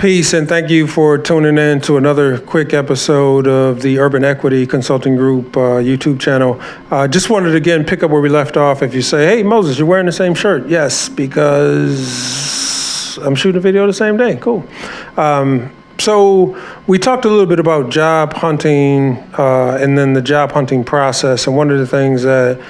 Peace, and thank you for tuning in to another quick episode of the Urban Equity Consulting Group YouTube channel. Just wanted to again pick up where we left off. If you say, hey, Moses, you're wearing the same shirt. Yes, because I'm shooting a video the same day. Cool. So we talked a little bit about job hunting and then the job hunting process. And one of the things that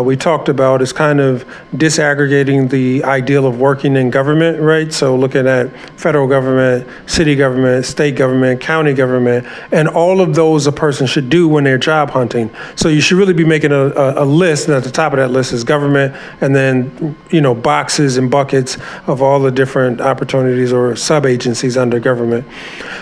we talked about is kind of disaggregating the ideal of working in government, right? So looking at federal government, city government, state government, county government, and all of those a person should do when they're job hunting. So you should really be making a list, and at the top of that list is government, and then, you know, boxes and buckets of all the different opportunities or sub-agencies under government.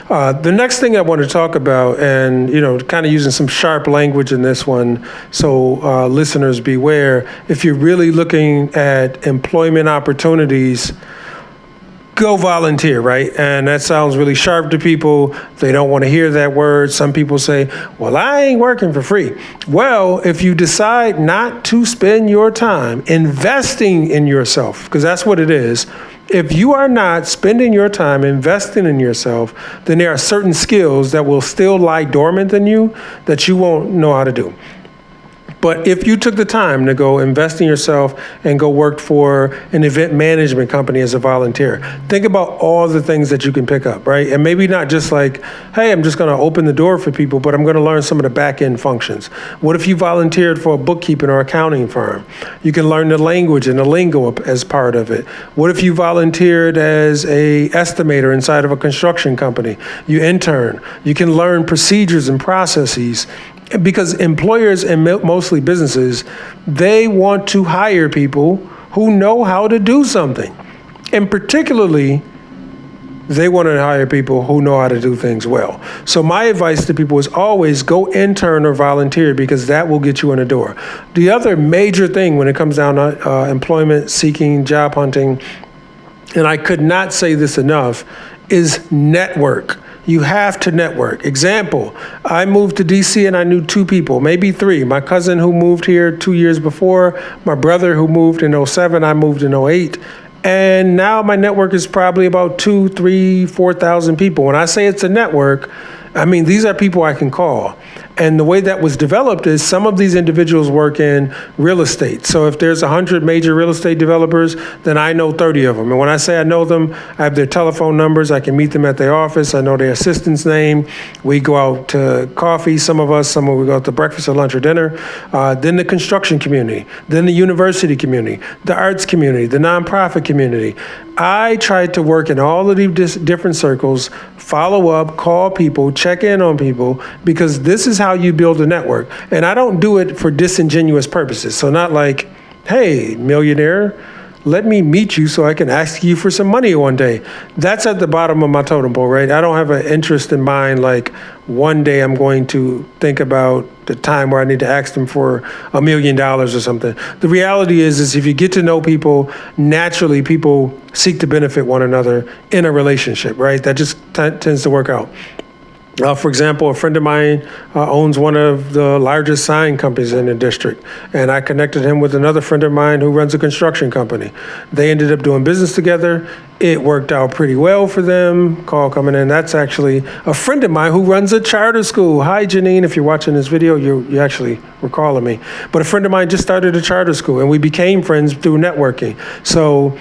The next thing I want to talk about, and, you know, kind of using some sharp language in this one, so listeners beware, if you're really looking at employment opportunities, go volunteer, right? And that sounds really sharp to people. They don't want to hear that word. Some people say, well, I ain't working for free. Well, if you decide not to spend your time investing in yourself, because that's what it is, if you are not spending your time investing in yourself, then there are certain skills that will still lie dormant in you that you won't know how to do. But if you took the time to go invest in yourself and go work for an event management company as a volunteer, think about all the things that you can pick up, right? And maybe not just like, hey, I'm just going to open the door for people, but I'm going to learn some of the back end functions. What if you volunteered for a bookkeeping or accounting firm? You can learn the language and the lingo as part of it. What if you volunteered as a estimator inside of a construction company? You intern. You can learn procedures and processes. Because employers and mostly businesses, they want to hire people who know how to do something. And particularly, they want to hire people who know how to do things well. So my advice to people is always go intern or volunteer, because that will get you in the door. The other major thing when it comes down to employment seeking, job hunting, and I could not say this enough, is network. You have to network. Example, I moved to DC and I knew two people, maybe three. My cousin who moved here 2 years before, my brother who moved in 07, I moved in 08. And now my network is probably about 2,000, 3,000, 4,000 people. When I say it's a network, I mean, these are people I can call. And the way that was developed is some of these individuals work in real estate. So if there's 100 major real estate developers, then I know 30 of them. And when I say I know them, I have their telephone numbers. I can meet them at their office. I know their assistant's name. We go out to coffee, some of us, we go out to breakfast or lunch or dinner. Then the construction community, then the university community, the arts community, the nonprofit community. I tried to work in all of these different circles, follow up, call people, check in on people, because this is how you build a network. And I don't do it for disingenuous purposes. So not like, hey, millionaire, let me meet you so I can ask you for some money one day. That's at the bottom of my totem pole, right? I don't have an interest in mind like one day I'm going to think about the time where I need to ask them for $1 million or something. The reality is if you get to know people, naturally people seek to benefit one another in a relationship, right? That just tends to work out. For example, a friend of mine owns one of the largest sign companies in the district, and I connected him with another friend of mine who runs a construction company. They ended up doing business together. It worked out pretty well for them. Call coming in. That's actually a friend of mine who runs a charter school. Hi, Janine. If you're watching this video, you actually were calling me. But a friend of mine just started a charter school, and we became friends through networking. So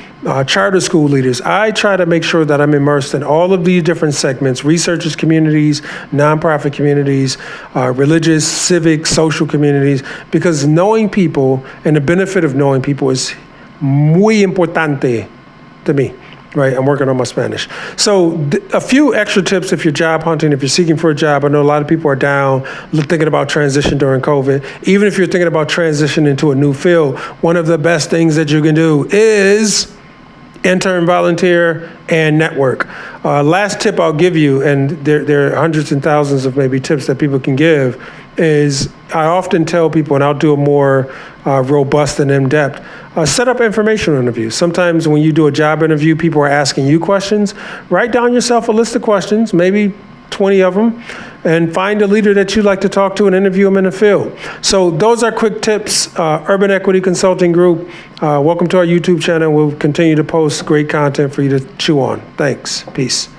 charter school leaders, I try to make sure that I'm immersed in all of these different segments: researchers communities, nonprofit communities, religious, civic, social communities, because knowing people and the benefit of knowing people is muy importante to me. Right, I'm working on my Spanish. So a few extra tips if you're job hunting, if you're seeking for a job. I know a lot of people are down thinking about transition during COVID. Even if you're thinking about transition into a new field, one of the best things that you can do is intern, volunteer, and network. Last tip I'll give you, and there are hundreds and thousands of maybe tips that people can give, is I often tell people, and I'll do a more robust and in-depth, set up informational interviews. Sometimes when you do a job interview, people are asking you questions. Write down yourself a list of questions, maybe 20 of them, and find a leader that you'd like to talk to and interview them in the field. So those are quick tips. Urban Equity Consulting Group, welcome to our YouTube channel. We'll continue to post great content for you to chew on. Thanks. Peace.